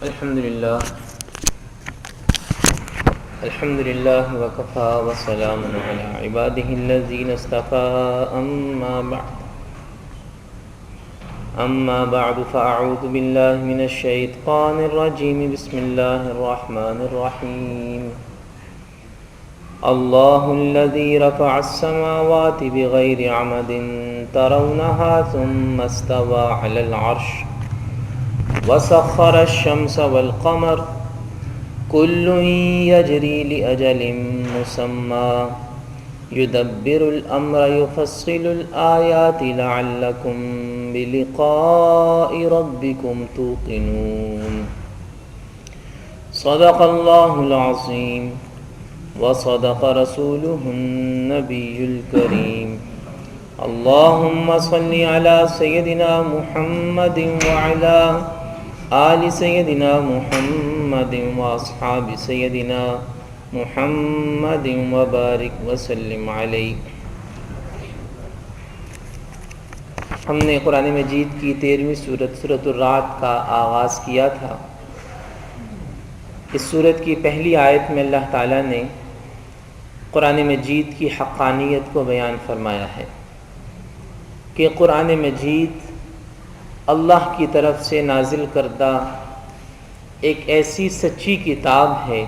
الحمد لله وكفى وسلام على عباده الذين اصطفى أما بعد فأعوذ بالله من الشيطان الرجيم بسم الله الرحمن الرحيم الله الذي رفع السماوات بغير عمد ترونها ثم استوى على العرش وسخر الشمس والقمر كل يجري لأجل مسمى يدبر الأمر يفصل الآيات لعلكم بلقاء ربكم توقنون صدق الله العظيم وصدق رسوله النبي الكريم اللهم صل على سيدنا محمد وعلى آل سيدنا محمد واصحاب سيدنا محمد وبارک وسلم علیہ۔ ہم نے قرآن مجید کی 13ویں سورۃ الرعد کا آغاز کیا تھا۔ اس سورت کی پہلی آیت میں اللہ تعالیٰ نے قرآن مجید کی حقانیت کو بیان فرمایا ہے کہ قرآن مجید اللہ کی طرف سے نازل کردہ ایک ایسی سچی کتاب ہے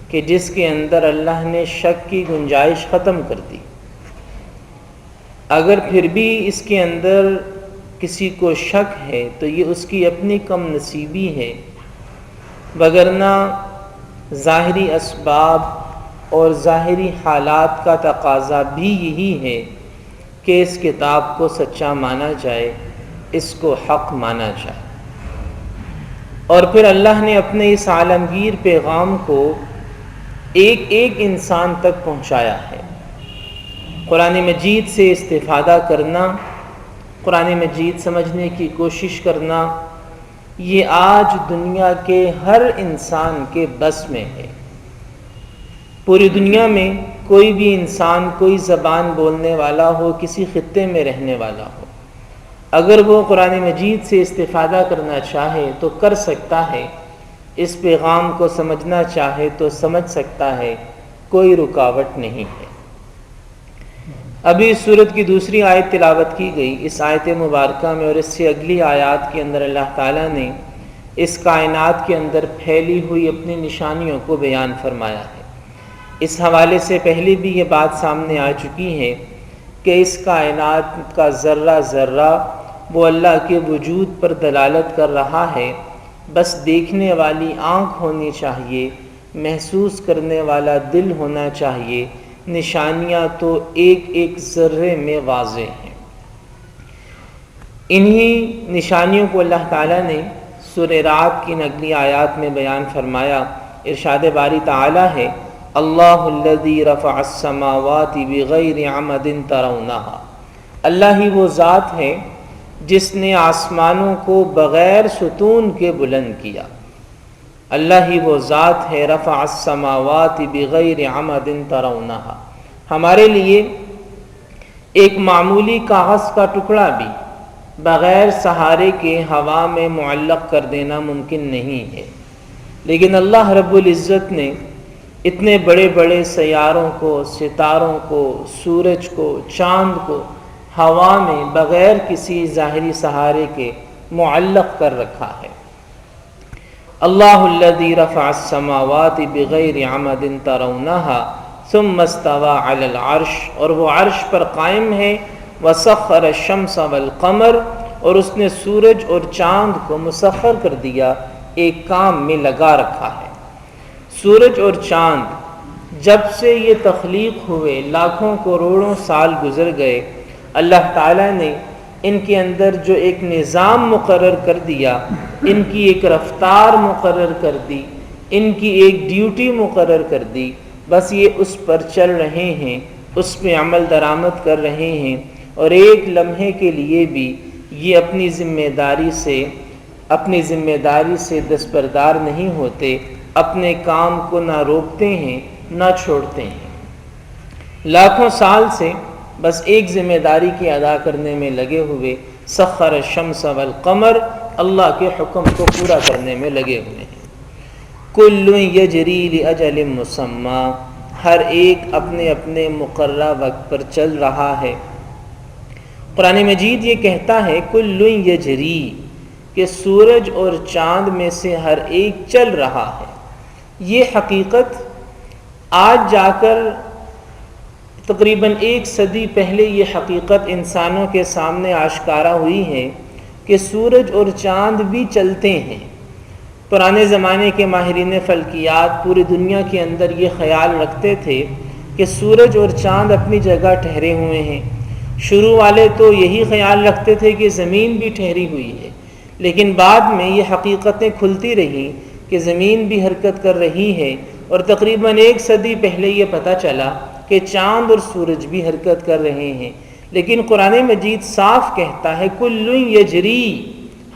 کہ جس کے اندر اللہ نے شک کی گنجائش ختم کر دی۔ اگر پھر بھی اس کے اندر کسی کو شک ہے تو یہ اس کی اپنی کم نصیبی ہے، وگرنہ ظاہری اسباب اور ظاہری حالات کا تقاضا بھی یہی ہے کہ اس کتاب کو سچا مانا جائے، اس کو حق مانا جائے۔ اور پھر اللہ نے اپنے اس عالمگیر پیغام کو ایک ایک انسان تک پہنچایا ہے۔ قرآن مجید سے استفادہ کرنا، قرآن مجید سمجھنے کی کوشش کرنا، یہ آج دنیا کے ہر انسان کے بس میں ہے۔ پوری دنیا میں کوئی بھی انسان، کوئی زبان بولنے والا ہو، کسی خطے میں رہنے والا ہو، اگر وہ قرآن مجید سے استفادہ کرنا چاہے تو کر سکتا ہے، اس پیغام کو سمجھنا چاہے تو سمجھ سکتا ہے، کوئی رکاوٹ نہیں ہے۔ ابھی اس سورت کی دوسری آیت تلاوت کی گئی۔ اس آیت مبارکہ میں اور اس سے اگلی آیات کے اندر اللہ تعالیٰ نے اس کائنات کے اندر پھیلی ہوئی اپنی نشانیوں کو بیان فرمایا ہے۔ اس حوالے سے پہلے بھی یہ بات سامنے آ چکی ہے کہ اس کائنات کا ذرہ ذرہ وہ اللہ کے وجود پر دلالت کر رہا ہے، بس دیکھنے والی آنکھ ہونی چاہیے، محسوس کرنے والا دل ہونا چاہیے۔ نشانیاں تو ایک ایک ذرے میں واضح ہیں۔ انہی نشانیوں کو اللہ تعالیٰ نے سورہ رعد کی اگلی آیات میں بیان فرمایا۔ ارشاد باری تعالیٰ ہے، اللہ الذی رفع السماوات بغیر عمد ترونہا، اللہ ہی وہ ذات ہے جس نے آسمانوں کو بغیر ستون کے بلند کیا۔ اللہ ہی وہ ذات ہے رفع السماوات بغیر عمد ترونہا۔ ہمارے لیے ایک معمولی کاغذ کا ٹکڑا بھی بغیر سہارے کے ہوا میں معلق کر دینا ممکن نہیں ہے، لیکن اللہ رب العزت نے اتنے بڑے بڑے سیاروں کو، ستاروں کو، سورج کو، چاند کو ہوا میں بغیر کسی ظاہری سہارے کے معلق کر رکھا ہے۔ اللہ الذی رفع السماوات بغیر عمد ترونہا ثم استوى علی العرش، اور وہ عرش پر قائم ہے۔ وسخر الشمس والقمر، اور اس نے سورج اور چاند کو مسخر کر دیا، ایک کام میں لگا رکھا ہے۔ سورج اور چاند جب سے یہ تخلیق ہوئے، لاکھوں کروڑوں سال گزر گئے، اللہ تعالیٰ نے ان کے اندر جو ایک نظام مقرر کر دیا، ان کی ایک رفتار مقرر کر دی، ان کی ایک ڈیوٹی مقرر کر دی، بس یہ اس پر چل رہے ہیں، اس پہ عمل درآمد کر رہے ہیں، اور ایک لمحے کے لیے بھی یہ اپنی ذمہ داری سے دستبردار نہیں ہوتے، اپنے کام کو نہ روکتے ہیں نہ چھوڑتے ہیں۔ لاکھوں سال سے بس ایک ذمہ داری کی ادا کرنے میں لگے ہوئے، سخر الشمس والقمر اللہ کے حکم کو پورا کرنے میں لگے ہوئے ہیں۔ کل یجری لاجل مسمی، ہر ایک اپنے اپنے مقررہ وقت پر چل رہا ہے۔ قرآن مجید یہ کہتا ہے کل یجری، کہ سورج اور چاند میں سے ہر ایک چل رہا ہے۔ یہ حقیقت آج جا کر تقریباً 1 صدی پہلے یہ حقیقت انسانوں کے سامنے آشکارا ہوئی ہے کہ سورج اور چاند بھی چلتے ہیں۔ پرانے زمانے کے ماہرین فلکیات پوری دنیا کے اندر یہ خیال رکھتے تھے کہ سورج اور چاند اپنی جگہ ٹھہرے ہوئے ہیں۔ شروع والے تو یہی خیال رکھتے تھے کہ زمین بھی ٹھہری ہوئی ہے، لیکن بعد میں یہ حقیقتیں کھلتی رہیں کہ زمین بھی حرکت کر رہی ہے، اور تقریباً 1 صدی پہلے یہ پتہ چلا کہ چاند اور سورج بھی حرکت کر رہے ہیں۔ لیکن قرآن مجید صاف کہتا ہے کل یجری،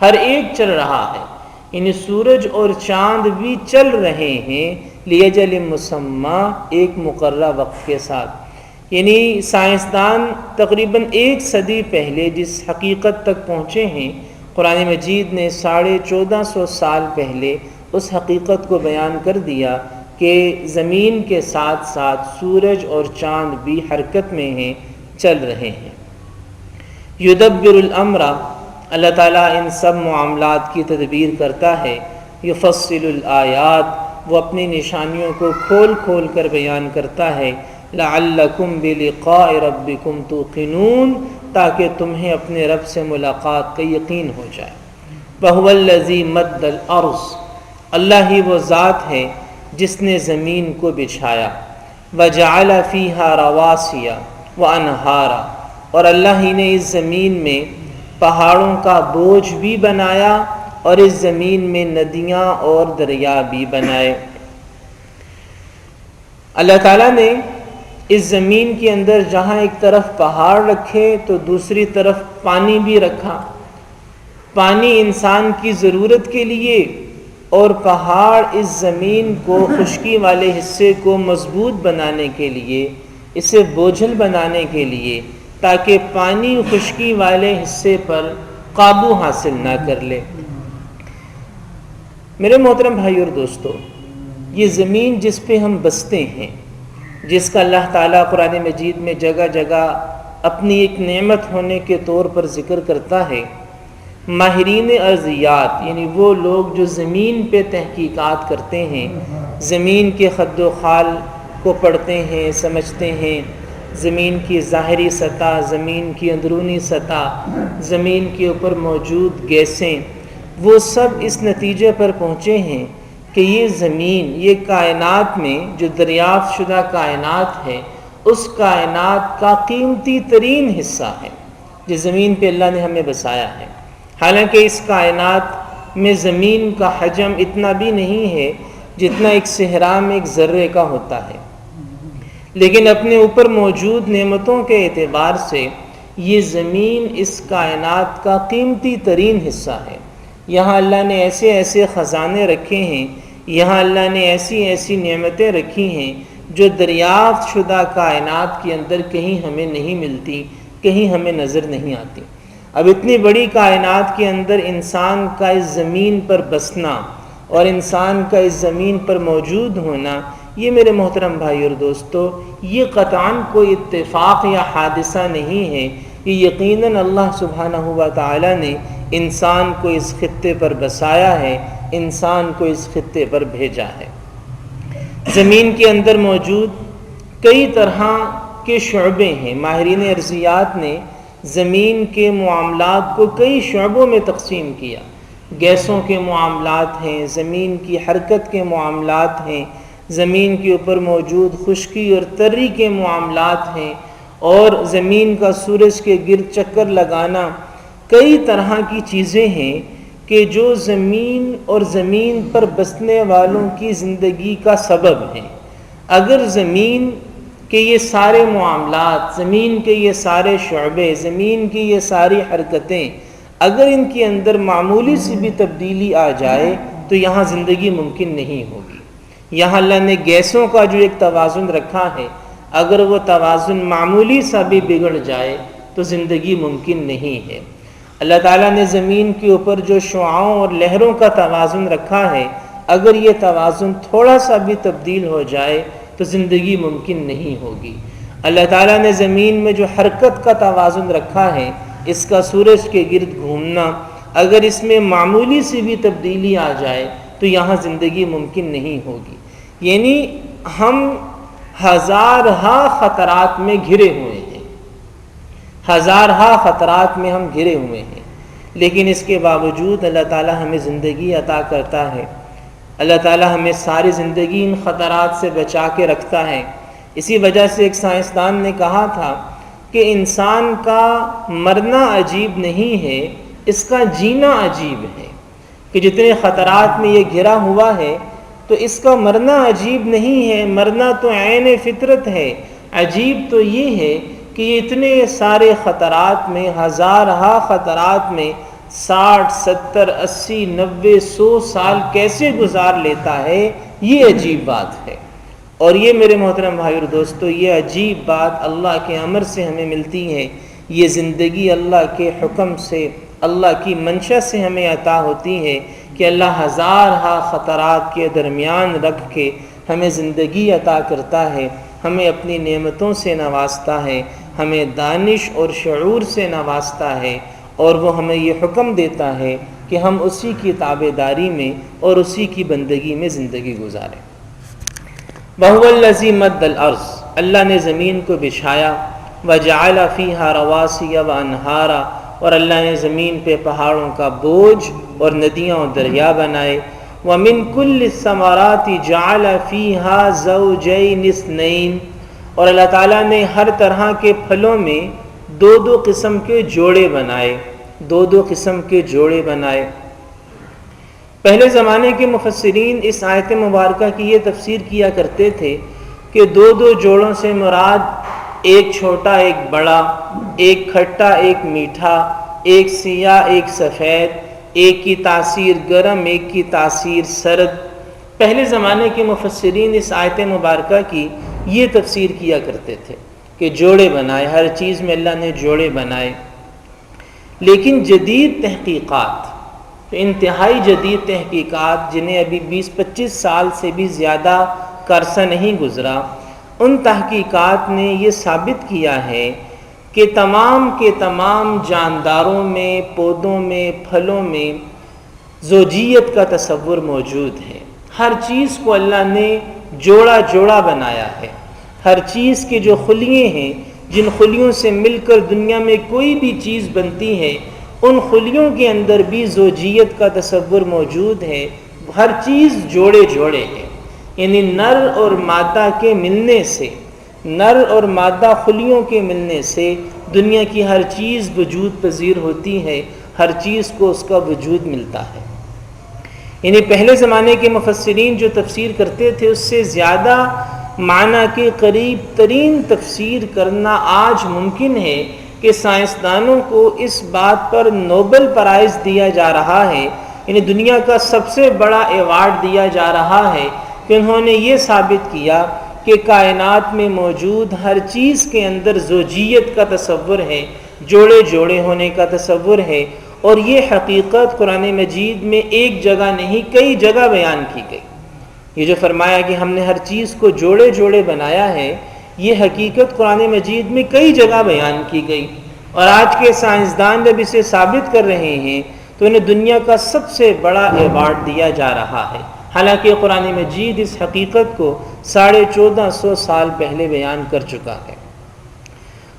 ہر ایک چل رہا ہے، یعنی سورج اور چاند بھی چل رہے ہیں لیجل مسمی، ایک مقررہ وقت کے ساتھ۔ یعنی سائنسدان تقریباً 1 صدی پہلے جس حقیقت تک پہنچے ہیں، قرآن مجید نے 1450 سال پہلے اس حقیقت کو بیان کر دیا کہ زمین کے ساتھ ساتھ سورج اور چاند بھی حرکت میں ہیں، چل رہے ہیں۔ یدبر الامر، اللہ تعالیٰ ان سب معاملات کی تدبیر کرتا ہے۔ یفصل الآیات، وہ اپنی نشانیوں کو کھول کھول کر بیان کرتا ہے۔ لعلکم بلقاء ربکم توقنون، تاکہ تمہیں اپنے رب سے ملاقات کا یقین ہو جائے۔ وہو الذی مد الارض، اللہ ہی وہ ذات ہے جس نے زمین کو بچھایا۔ وجعل فیہا رواسی وانہارا، اور اللہ ہی نے اس زمین میں پہاڑوں کا بوجھ بھی بنایا اور اس زمین میں ندیاں اور دریا بھی بنائے۔ اللہ تعالیٰ نے اس زمین کے اندر جہاں ایک طرف پہاڑ رکھے تو دوسری طرف پانی بھی رکھا۔ پانی انسان کی ضرورت کے لیے، اور پہاڑ اس زمین کو، خشکی والے حصے کو مضبوط بنانے کے لیے، اسے بوجھل بنانے کے لیے، تاکہ پانی خشکی والے حصے پر قابو حاصل نہ کر لے۔ میرے محترم بھائی اور دوستو، یہ زمین جس پہ ہم بستے ہیں، جس کا اللہ تعالیٰ قرآن مجید میں جگہ جگہ اپنی ایک نعمت ہونے کے طور پر ذکر کرتا ہے، ماہرین ارضیات یعنی وہ لوگ جو زمین پہ تحقیقات کرتے ہیں، زمین کے خد و خال کو پڑھتے ہیں، سمجھتے ہیں، زمین کی ظاہری سطح، زمین کی اندرونی سطح، زمین کے اوپر موجود گیسیں، وہ سب اس نتیجے پر پہنچے ہیں کہ یہ زمین، یہ کائنات میں جو دریافت شدہ کائنات ہے، اس کائنات کا قیمتی ترین حصہ ہے جس زمین پہ اللہ نے ہمیں بسایا ہے۔ حالانکہ اس کائنات میں زمین کا حجم اتنا بھی نہیں ہے جتنا ایک صحرا میں ایک ذرے کا ہوتا ہے، لیکن اپنے اوپر موجود نعمتوں کے اعتبار سے یہ زمین اس کائنات کا قیمتی ترین حصہ ہے۔ یہاں اللہ نے ایسے ایسے خزانے رکھے ہیں، یہاں اللہ نے ایسی ایسی نعمتیں رکھی ہیں جو دریافت شدہ کائنات کے اندر کہیں ہمیں نہیں ملتی، کہیں ہمیں نظر نہیں آتی۔ اب اتنی بڑی کائنات کے اندر انسان کا اس زمین پر بسنا اور انسان کا اس زمین پر موجود ہونا، یہ میرے محترم بھائی اور دوستو، یہ قطعاً کوئی اتفاق یا حادثہ نہیں ہے، یہ یقیناً اللہ سبحانہ و تعالی نے انسان کو اس خطے پر بسایا ہے، انسان کو اس خطے پر بھیجا ہے۔ زمین کے اندر موجود کئی طرح کے شعبے ہیں۔ ماہرین ارضیات نے زمین کے معاملات کو کئی شعبوں میں تقسیم کیا۔ گیسوں کے معاملات ہیں، زمین کی حرکت کے معاملات ہیں، زمین کے اوپر موجود خشکی اور تری کے معاملات ہیں، اور زمین کا سورج کے گرد چکر لگانا، کئی طرح کی چیزیں ہیں کہ جو زمین اور زمین پر بسنے والوں کی زندگی کا سبب ہیں۔ اگر زمین کہ یہ سارے معاملات، زمین کے یہ سارے شعبے، زمین کی یہ ساری حرکتیں، اگر ان کے اندر معمولی سی بھی تبدیلی آ جائے تو یہاں زندگی ممکن نہیں ہوگی۔ یہاں اللہ نے گیسوں کا جو ایک توازن رکھا ہے، اگر وہ توازن معمولی سا بھی بگڑ جائے تو زندگی ممکن نہیں ہے۔ اللہ تعالیٰ نے زمین کے اوپر جو شعاعوں اور لہروں کا توازن رکھا ہے، اگر یہ توازن تھوڑا سا بھی تبدیل ہو جائے تو زندگی ممکن نہیں ہوگی۔ اللہ تعالیٰ نے زمین میں جو حرکت کا توازن رکھا ہے، اس کا سورج کے گرد گھومنا، اگر اس میں معمولی سی بھی تبدیلی آ جائے تو یہاں زندگی ممکن نہیں ہوگی۔ یعنی ہم ہزارہا خطرات میں گھرے ہوئے ہیں، ہزارہا خطرات میں ہم گھرے ہوئے ہیں، لیکن اس کے باوجود اللہ تعالیٰ ہمیں زندگی عطا کرتا ہے۔ اللہ تعالیٰ ہمیں ساری زندگی ان خطرات سے بچا کے رکھتا ہے۔ اسی وجہ سے ایک سائنسدان نے کہا تھا کہ انسان کا مرنا عجیب نہیں ہے، اس کا جینا عجیب ہے، کہ جتنے خطرات میں یہ گھرا ہوا ہے تو اس کا مرنا عجیب نہیں ہے، مرنا تو عین فطرت ہے۔ عجیب تو یہ ہے کہ یہ اتنے سارے خطرات میں، ہزارہا خطرات میں 60 70 80 90 100 سال کیسے گزار لیتا ہے، یہ عجیب بات ہے۔ اور یہ میرے محترم بھائی اور دوستو، یہ عجیب بات اللہ کے امر سے ہمیں ملتی ہے۔ یہ زندگی اللہ کے حکم سے، اللہ کی منشا سے ہمیں عطا ہوتی ہے کہ اللہ ہزارہا خطرات کے درمیان رکھ کے ہمیں زندگی عطا کرتا ہے، ہمیں اپنی نعمتوں سے نوازتا ہے، ہمیں دانش اور شعور سے نوازتا ہے، اور وہ ہمیں یہ حکم دیتا ہے کہ ہم اسی کی تابعداری میں اور اسی کی بندگی میں زندگی گزاریں۔ وَهُوَ الَّذِي مَدَّ الْأَرْضَ، اللہ نے زمین کو بچھایا، وَجَعَلَ فِيهَا رَوَاسِيَ وَأَنْهَارًا، اور اللہ نے زمین پہ پہاڑوں کا بوجھ اور ندیاں اور دریا بنائے۔ وَمِن كُلِّ الثَّمَرَاتِ جَعَلَ فِيهَا زَوْجَيْنِ اثْنَيْنِ، اور اللہ تعالیٰ نے ہر طرح کے پھلوں میں دو دو قسم کے جوڑے بنائے، دو دو قسم کے جوڑے بنائے۔ پہلے زمانے کے مفسرین اس آیت مبارکہ کی یہ تفسیر کیا کرتے تھے کہ دو دو جوڑوں سے مراد ایک چھوٹا ایک بڑا، ایک کھٹا ایک میٹھا، ایک سیاہ ایک سفید، ایک کی تاثیر گرم ایک کی تاثیر سرد۔ پہلے زمانے کے مفسرین اس آیت مبارکہ کی یہ تفسیر کیا کرتے تھے کہ جوڑے بنائے، ہر چیز میں اللہ نے جوڑے بنائے۔ لیکن جدید تحقیقات، انتہائی جدید تحقیقات جنہیں ابھی 20-25 سال سے بھی زیادہ کا عرصہ نہیں گزرا، ان تحقیقات نے یہ ثابت کیا ہے کہ تمام کے تمام جانداروں میں، پودوں میں، پھلوں میں زوجیت کا تصور موجود ہے۔ ہر چیز کو اللہ نے جوڑا جوڑا بنایا ہے۔ ہر چیز کے جو خلیے ہیں، جن خلیوں سے مل کر دنیا میں کوئی بھی چیز بنتی ہے، ان خلیوں کے اندر بھی زوجیت کا تصور موجود ہے۔ ہر چیز جوڑے جوڑے ہے، یعنی نر اور مادہ کے ملنے سے، نر اور مادہ خلیوں کے ملنے سے دنیا کی ہر چیز وجود پذیر ہوتی ہے، ہر چیز کو اس کا وجود ملتا ہے۔ یعنی پہلے زمانے کے مفسرین جو تفسیر کرتے تھے، اس سے زیادہ معنی کے قریب ترین تفسیر کرنا آج ممکن ہے کہ سائنسدانوں کو اس بات پر نوبل پرائز دیا جا رہا ہے، یعنی دنیا کا سب سے بڑا ایوارڈ دیا جا رہا ہے کہ انہوں نے یہ ثابت کیا کہ کائنات میں موجود ہر چیز کے اندر زوجیت کا تصور ہے، جوڑے جوڑے ہونے کا تصور ہے، اور یہ حقیقت قرآن مجید میں ایک جگہ نہیں کئی جگہ بیان کی گئی۔ یہ جو فرمایا کہ ہم نے ہر چیز کو جوڑے جوڑے بنایا ہے، یہ حقیقت قرآن مجید میں کئی جگہ بیان کی گئی، اور آج کے سائنسدان جب اسے ثابت کر رہے ہیں تو انہیں دنیا کا سب سے بڑا ایوارڈ دیا جا رہا ہے، حالانکہ قرآن مجید اس حقیقت کو 1450 سال پہلے بیان کر چکا ہے۔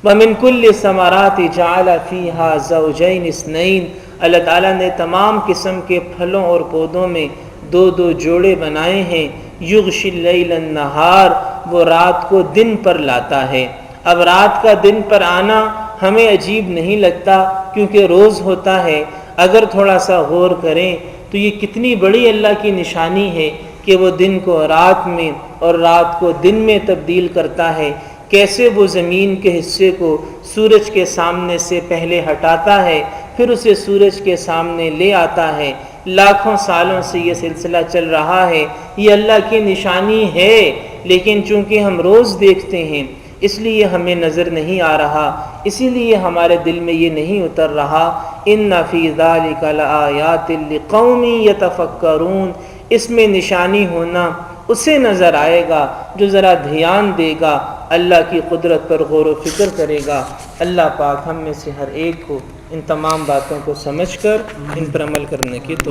وَمِن كُلِّ الثَّمَرَاتِ جَعَلَ فِيهَا زَوْجَيْنِ اثْنَيْنِ، اللہ تعالیٰ نے تمام قسم کے پھلوں اور پودوں میں دو دو جوڑے بنائے ہیں۔ یغشی اللیل النہار، وہ رات کو دن پر لاتا ہے۔ اب رات کا دن پر آنا ہمیں عجیب نہیں لگتا کیونکہ روز ہوتا ہے۔ اگر تھوڑا سا غور کریں تو یہ کتنی بڑی اللہ کی نشانی ہے کہ وہ دن کو رات میں اور رات کو دن میں تبدیل کرتا ہے۔ کیسے وہ زمین کے حصے کو سورج کے سامنے سے پہلے ہٹاتا ہے، پھر اسے سورج کے سامنے لے آتا ہے۔ لاکھوں سالوں سے یہ سلسلہ چل رہا ہے، یہ اللہ کی نشانی ہے، لیکن چونکہ ہم روز دیکھتے ہیں، اس لیے ہمیں نظر نہیں آ رہا، اسی لیے ہمارے دل میں یہ نہیں اتر رہا۔ ان فی ذلک لآیات لقوم یتفکرون، اس میں نشانی ہونا اسے نظر آئے گا جو ذرا دھیان دے گا، اللہ کی قدرت پر غور و فکر کرے گا۔ اللہ پاک ہم میں سے ہر ایک کو ان تمام باتوں کو سمجھ کر ان پر عمل کرنے کی توفیق